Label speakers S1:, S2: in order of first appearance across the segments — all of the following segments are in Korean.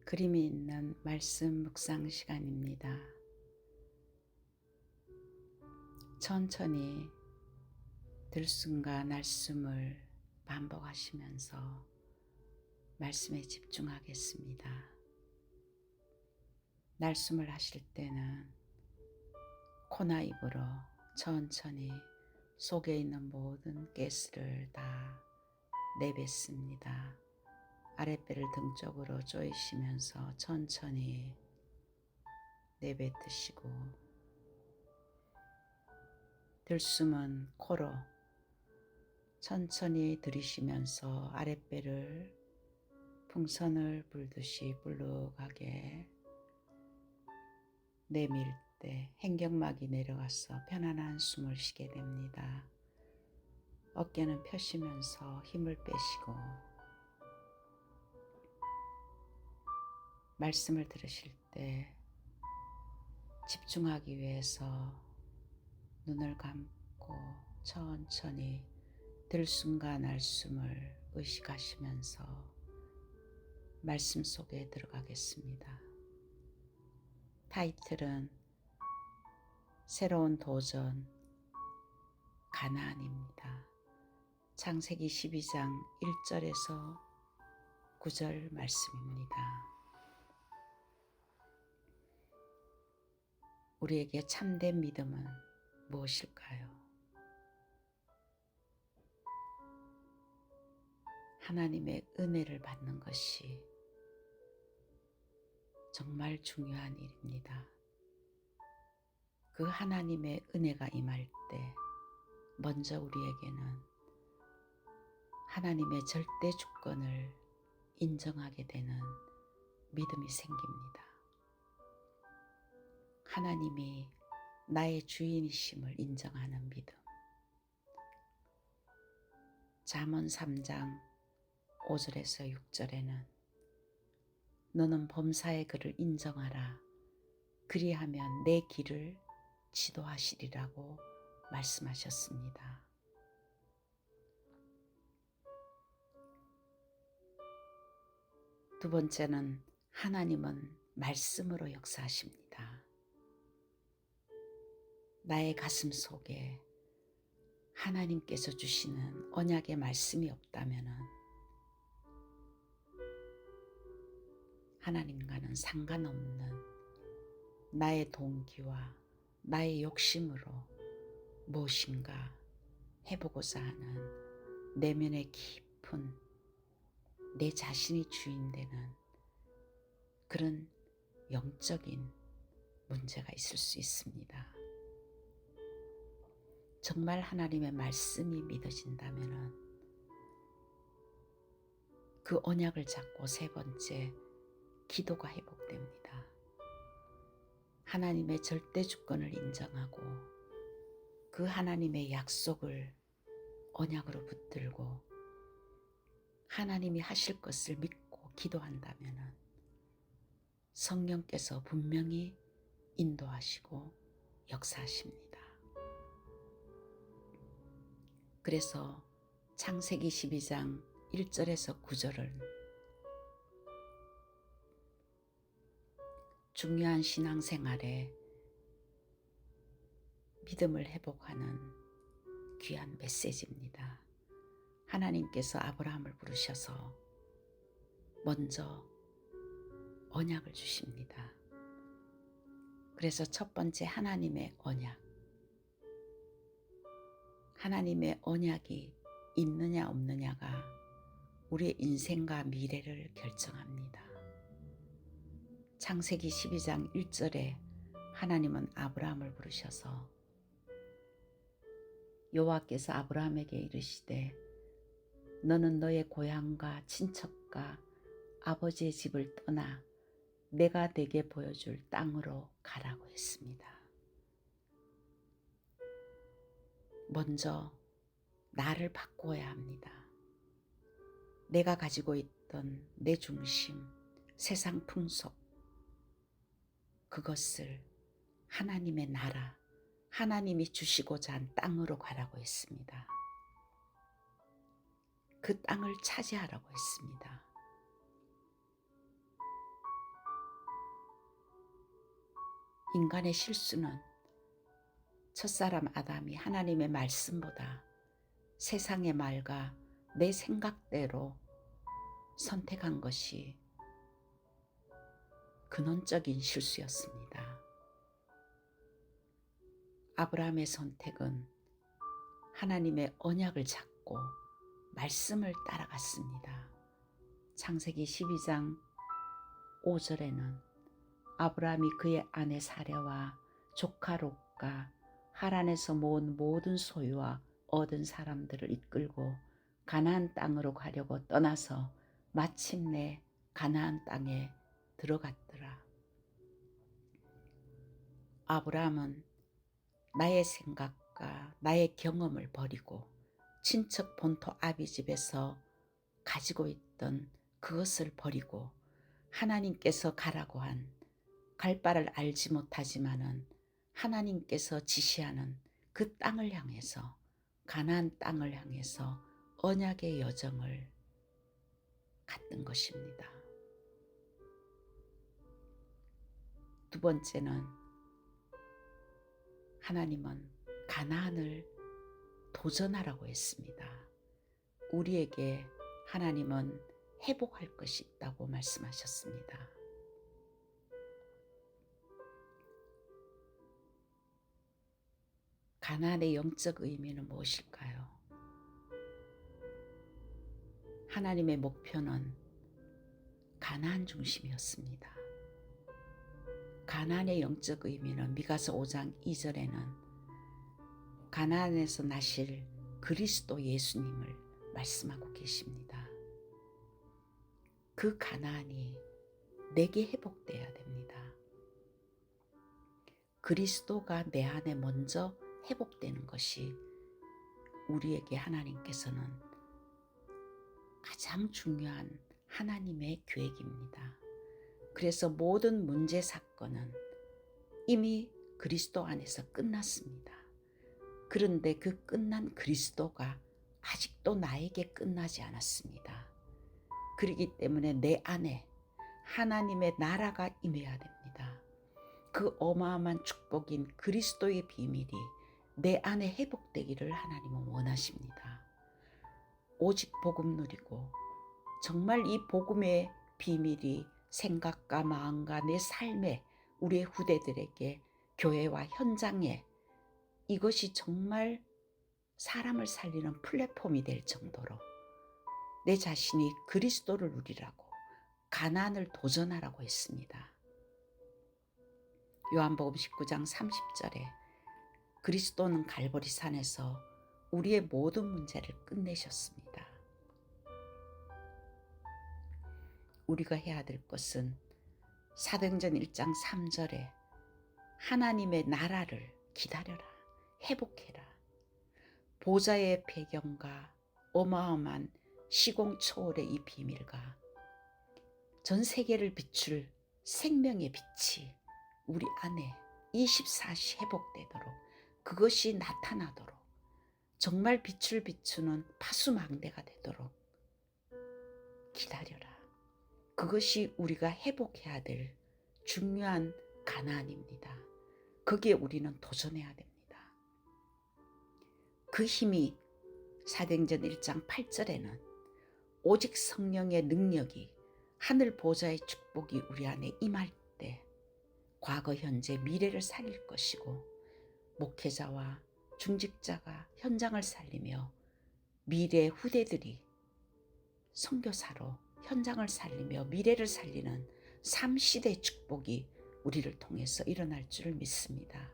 S1: 그림이 있는 말씀 묵상 시간입니다. 천천히 들숨과 날숨을 반복하시면서 말씀에 집중하겠습니다. 날숨을 하실 때는 코나 입으로 천천히 속에 있는 모든 가스를 다 내뱉습니다. 아랫배를 등 쪽으로 조이시면서 천천히 내뱉으시고, 들숨은 코로 천천히 들이쉬면서 아랫배를 풍선을 불듯이 불룩하게 내밀 때 행경막이 내려가서 편안한 숨을 쉬게 됩니다. 어깨는 펴시면서 힘을 빼시고, 말씀을 들으실 때 집중하기 위해서 눈을 감고 천천히 들숨과 날숨을 의식하시면서 말씀 속에 들어가겠습니다. 타이틀은 새로운 도전 가나안입니다. 창세기 12장 1절에서 9절 말씀입니다. 우리에게 참된 믿음은 무엇일까요? 하나님의 은혜를 받는 것이 정말 중요한 일입니다. 그 하나님의 은혜가 임할 때 먼저 우리에게는 하나님의 절대 주권을 인정하게 되는 믿음이 생깁니다. 하나님이 나의 주인이심을 인정하는 믿음. 잠언 3장 5절에서 6절에는 너는 범사의 그를 인정하라. 그리하면 내 길을 지도하시리라고 말씀하셨습니다. 두 번째는 하나님은 말씀으로 역사하십니다. 나의 가슴 속에 하나님께서 주시는 언약의 말씀이 없다면 하나님과는 상관없는 나의 동기와 나의 욕심으로 무엇인가 해보고자 하는 내면의 깊은 내 자신이 주인되는 그런 영적인 문제가 있을 수 있습니다. 정말 하나님의 말씀이 믿어진다면 그 언약을 잡고 세 번째, 기도가 회복됩니다. 하나님의 절대 주권을 인정하고 그 하나님의 약속을 언약으로 붙들고 하나님이 하실 것을 믿고 기도한다면 성령께서 분명히 인도하시고 역사하십니다. 그래서 창세기 12장 1절에서 9절을 중요한 신앙생활에 믿음을 회복하는 귀한 메시지입니다. 하나님께서 아브라함을 부르셔서 먼저 언약을 주십니다. 그래서 첫 번째 하나님의 언약. 하나님의 언약이 있느냐 없느냐가 우리의 인생과 미래를 결정합니다. 창세기 12장 1절에 하나님은 아브라함을 부르셔서 여호와께서 아브라함에게 이르시되 너는 너의 고향과 친척과 아버지의 집을 떠나 내가 네게 보여줄 땅으로 가라고 했습니다. 먼저 나를 바꾸어야 합니다. 내가 가지고 있던 내 중심, 세상 풍속, 그것을 하나님의 나라, 하나님이 주시고자 한 땅으로 가라고 했습니다. 그 땅을 차지하라고 했습니다. 인간의 실수는 첫사람 아담이 하나님의 말씀보다 세상의 말과 내 생각대로 선택한 것이 근원적인 실수였습니다. 아브라함의 선택은 하나님의 언약을 잡고 말씀을 따라갔습니다. 창세기 12장 5절에는 아브라함이 그의 아내 사랴와 조카 롯과 하란에서 모은 모든 소유와 얻은 사람들을 이끌고 가나안 땅으로 가려고 떠나서 마침내 가나안 땅에 들어갔더라. 아브라함은 나의 생각과 나의 경험을 버리고 친척 본토 아비 집에서 가지고 있던 그것을 버리고 하나님께서 가라고 한 갈 바를 알지 못하지만은 하나님께서 지시하는 그 땅을 향해서 가나안 땅을 향해서 언약의 여정을 갔던 것입니다. 두 번째는 하나님은 가나안을 도전하라고 했습니다. 우리에게 하나님은 회복할 것이 있다고 말씀하셨습니다. 가나안의 영적 의미는 무엇일까요? 하나님의 목표는 가나안 중심이었습니다. 가나안의 영적 의미는 미가서 5장 2절에는 가나안에서 나실 그리스도 예수님을 말씀하고 계십니다. 그 가나안이 내게 회복되어야 됩니다. 그리스도가 내 안에 먼저 회복되는 것이 우리에게 하나님께서는 가장 중요한 하나님의 계획입니다. 그래서 모든 문제 사건은 이미 그리스도 안에서 끝났습니다. 그런데 그 끝난 그리스도가 아직도 나에게 끝나지 않았습니다. 그렇기 때문에 내 안에 하나님의 나라가 임해야 됩니다. 그 어마어마한 축복인 그리스도의 비밀이 내 안에 회복되기를 하나님은 원하십니다. 오직 복음 누리고 정말 이 복음의 비밀이 생각과 마음과 내 삶에 우리의 후대들에게 교회와 현장에 이것이 정말 사람을 살리는 플랫폼이 될 정도로 내 자신이 그리스도를 누리라고 가나안을 도전하라고 했습니다. 요한복음 19장 30절에 그리스도는 갈보리산에서 우리의 모든 문제를 끝내셨습니다. 우리가 해야 될 것은 사도행전 1장 3절에 하나님의 나라를 기다려라, 회복해라. 보좌의 배경과 어마어마한 시공초월의 이 비밀과 전 세계를 비출 생명의 빛이 우리 안에 24시 회복되도록 그것이 나타나도록 정말 빛을 비추는 파수망대가 되도록 기다려라. 그것이 우리가 회복해야 될 중요한 가나안입니다. 거기에 우리는 도전해야 됩니다. 그 힘이 사도행전 1장 8절에는 오직 성령의 능력이 하늘 보좌의 축복이 우리 안에 임할 때 과거, 현재, 미래를 살릴 것이고 목회자와 중직자가 현장을 살리며 미래 후대들이 선교사로 현장을 살리며 미래를 살리는 3시대 축복이 우리를 통해서 일어날 줄 믿습니다.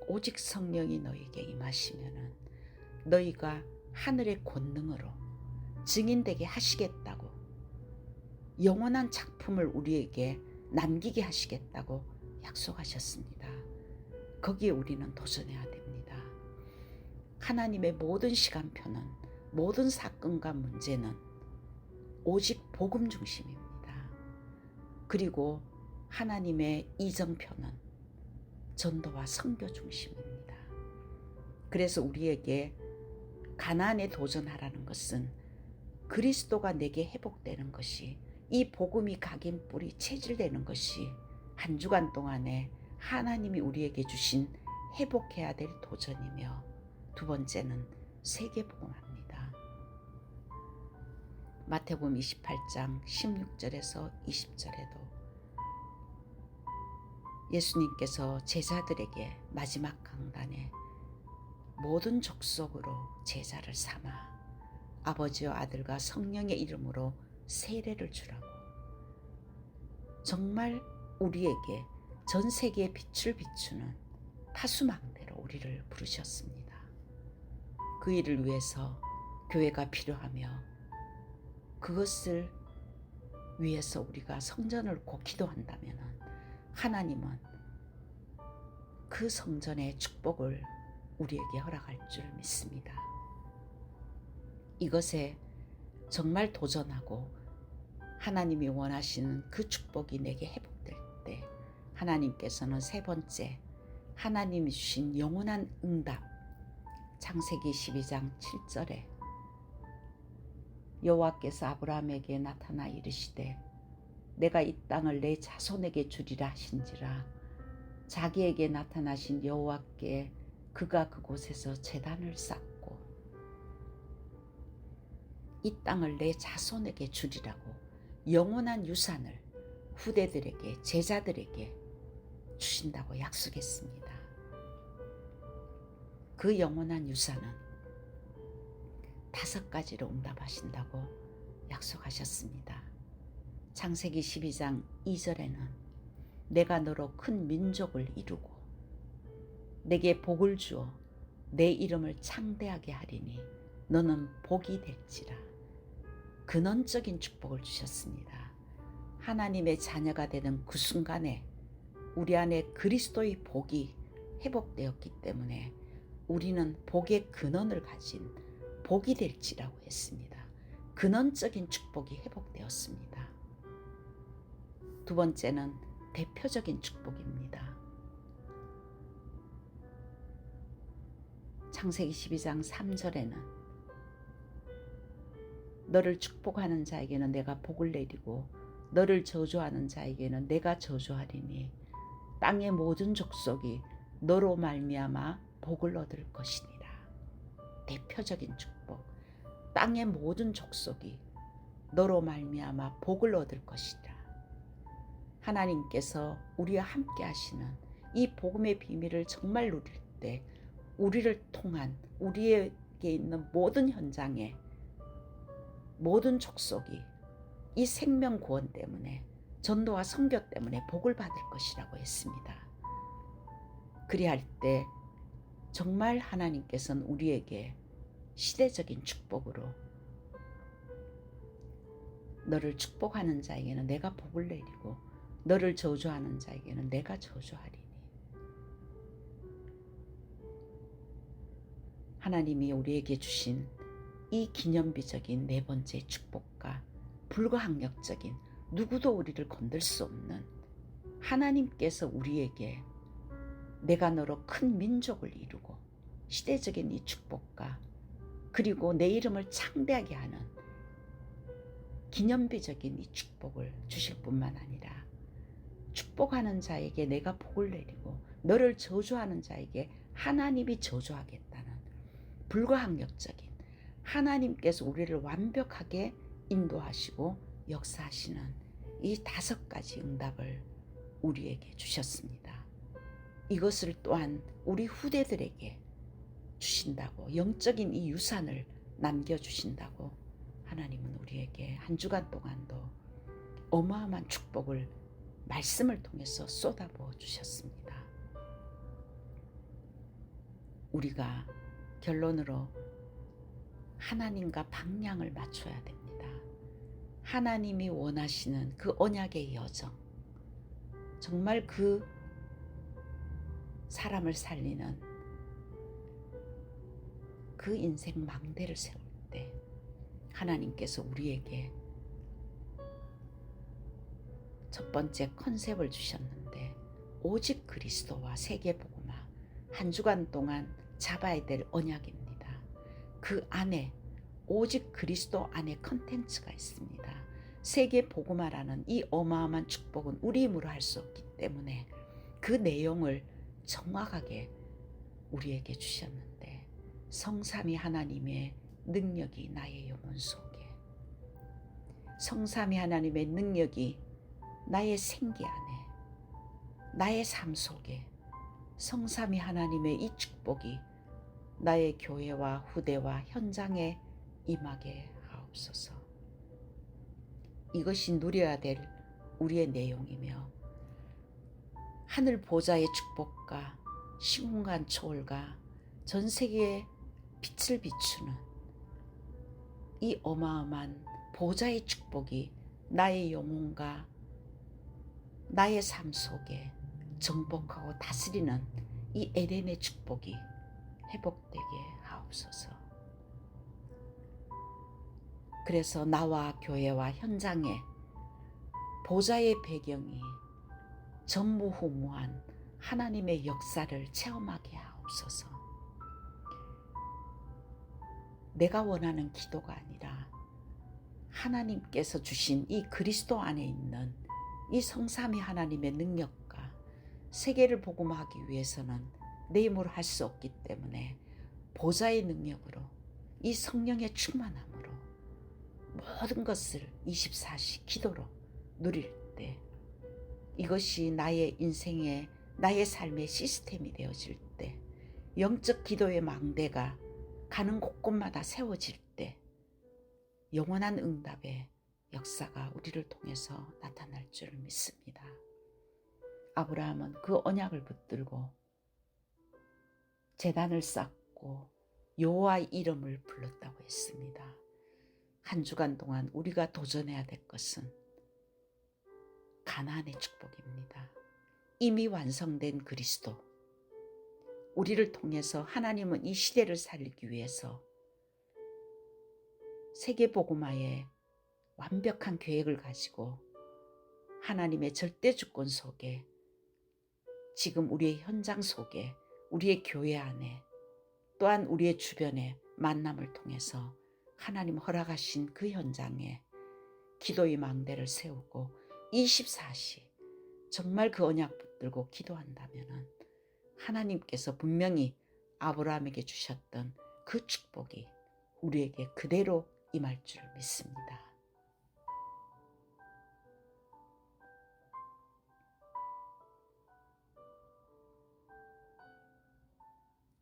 S1: 오직 성령이 너에게 임하시면은 너희가 하늘의 권능으로 증인되게 하시겠다고 영원한 작품을 우리에게 남기게 하시겠다고 약속하셨습니다. 거기에 우리는 도전해야 됩니다. 하나님의 모든 시간표는 모든 사건과 문제는 오직 복음 중심입니다. 그리고 하나님의 이정표는 전도와 선교 중심입니다. 그래서 우리에게 가나안에 도전하라는 것은 그리스도가 내게 회복되는 것이 이 복음이 각인 뿌리 체질되는 것이 한 주간 동안에 하나님이 우리에게 주신 회복해야 될 도전이며, 두 번째는 세계복음화입니다. 마태복음 28장 16절에서 20절에도 예수님께서 제자들에게 마지막 강단에 모든 족속으로 제자를 삼아 아버지와 아들과 성령의 이름으로 세례를 주라고, 정말 우리에게 전 세계에 빛을 비추는 파수망대로 우리를 부르셨습니다. 그 일을 위해서 교회가 필요하며, 그것을 위해서 우리가 성전을 꼭 기도한다면 하나님은 그 성전의 축복을 우리에게 허락할 줄 믿습니다. 이것에 정말 도전하고 하나님이 원하시는 그 축복이 내게 회복될 때, 하나님께서는 세 번째, 하나님이 주신 영원한 응답, 창세기 12장 7절에 여호와께서 아브라함에게 나타나 이르시되 내가 이 땅을 내 자손에게 주리라 하신지라, 자기에게 나타나신 여호와께 그가 그곳에서 제단을 쌓고 이 땅을 내 자손에게 주리라고 영원한 유산을 후대들에게, 제자들에게 주신다고 약속했습니다. 그 영원한 유산은 5가지로 응답하신다고 약속하셨습니다. 창세기 12장 2절에는 내가 너로 큰 민족을 이루고 내게 복을 주어 내 이름을 창대하게 하리니 너는 복이 될지라, 근원적인 축복을 주셨습니다. 하나님의 자녀가 되는 그 순간에 우리 안에 그리스도의 복이 회복되었기 때문에 우리는 복의 근원을 가진 복이 될지라고 했습니다. 근원적인 축복이 회복되었습니다. 두 번째는 대표적인 축복입니다. 창세기 12장 3절에는 너를 축복하는 자에게는 내가 복을 내리고 너를 저주하는 자에게는 내가 저주하리니 땅의 모든 족속이 너로 말미암아 복을 얻을 것이니라. 대표적인 축복, 땅의 모든 족속이 너로 말미암아 복을 얻을 것이라. 하나님께서 우리와 함께 하시는 이 복음의 비밀을 정말 누릴 때 우리를 통한 우리에게 있는 모든 현장에 모든 족속이 이 생명 구원 때문에, 전도와 선교 때문에 복을 받을 것이라고 했습니다. 그리할 때 정말 하나님께서는 우리에게 시대적인 축복으로 너를 축복하는 자에게는 내가 복을 내리고 너를 저주하는 자에게는 내가 저주하리니, 하나님이 우리에게 주신 이 기념비적인 네 번째 축복과 불가항력적인, 누구도 우리를 건들 수 없는, 하나님께서 우리에게 내가 너로 큰 민족을 이루고 시대적인 이 축복과, 그리고 내 이름을 창대하게 하는 기념비적인 이 축복을 주실 뿐만 아니라, 축복하는 자에게 내가 복을 내리고 너를 저주하는 자에게 하나님이 저주하겠다는 불가항력적인, 하나님께서 우리를 완벽하게 인도하시고 역사하시는 이 5가지 응답을 우리에게 주셨습니다. 이것을 또한 우리 후대들에게 주신다고, 영적인 이 유산을 남겨주신다고 하나님은 우리에게 한 주간 동안도 어마어마한 축복을 말씀을 통해서 쏟아부어 주셨습니다. 우리가 결론으로 하나님과 방향을 맞춰야 됩니다. 하나님이 원하시는 그 언약의 여정, 정말 그 사람을 살리는 그 인생 망대를 세울 때 하나님께서 우리에게 첫 번째 컨셉을 주셨는데, 오직 그리스도와 세계복음화, 한 주간 동안 잡아야 될 언약입니다. 그 안에 오직 그리스도 안에 컨텐츠가 있습니다. 세계복음화라는 이 어마어마한 축복은 우리 힘으로 할 수 없기 때문에 그 내용을 정확하게 우리에게 주셨는데, 성삼위 하나님의 능력이 나의 영혼 속에, 성삼위 하나님의 능력이 나의 생기 안에, 나의 삶 속에, 성삼위 하나님의 이 축복이 나의 교회와 후대와 현장에 임하게 하옵소서. 이것이 누려야 될 우리의 내용이며, 하늘 보좌의 축복과 시공간 초월과 전 세계에 빛을 비추는 이 어마어마한 보좌의 축복이 나의 영혼과 나의 삶 속에 정복하고 다스리는 이 에덴의 축복이 회복되게 하옵소서. 그래서 나와 교회와 현장에 보좌의 배경이 전무후무한 하나님의 역사를 체험하게 하옵소서. 내가 원하는 기도가 아니라 하나님께서 주신 이 그리스도 안에 있는 이 성삼위 하나님의 능력과 세계를 복음하기 위해서는 내 힘으로 할 수 없기 때문에 보좌의 능력으로, 이 성령의 충만함으로 모든 것을 24시 기도로 누릴 때, 이것이 나의 인생의, 나의 삶의 시스템이 되어질 때, 영적 기도의 망대가 가는 곳곳마다 세워질 때 영원한 응답의 역사가 우리를 통해서 나타날 줄 믿습니다. 아브라함은 그 언약을 붙들고 제단을 쌓고 여호와의 이름을 불렀다고 했습니다. 한 주간 동안 우리가 도전해야 될 것은 가나안의 축복입니다. 이미 완성된 그리스도, 우리를 통해서 하나님은 이 시대를 살리기 위해서 세계복음화에 완벽한 계획을 가지고 하나님의 절대 주권 속에, 지금 우리의 현장 속에, 우리의 교회 안에, 또한 우리의 주변에 만남을 통해서 하나님 허락하신 그 현장에 기도의 망대를 세우고 24시 정말 그 언약 붙들고 기도한다면 하나님께서 분명히 아브라함에게 주셨던 그 축복이 우리에게 그대로 임할 줄 믿습니다.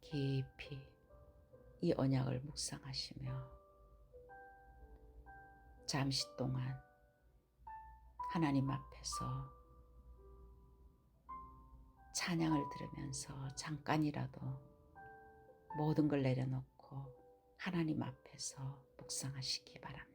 S1: 깊이 이 언약을 묵상하시며 잠시 동안 하나님 앞에서 찬양을 들으면서 잠깐이라도 모든 걸 내려놓고 하나님 앞에서 묵상하시기 바랍니다.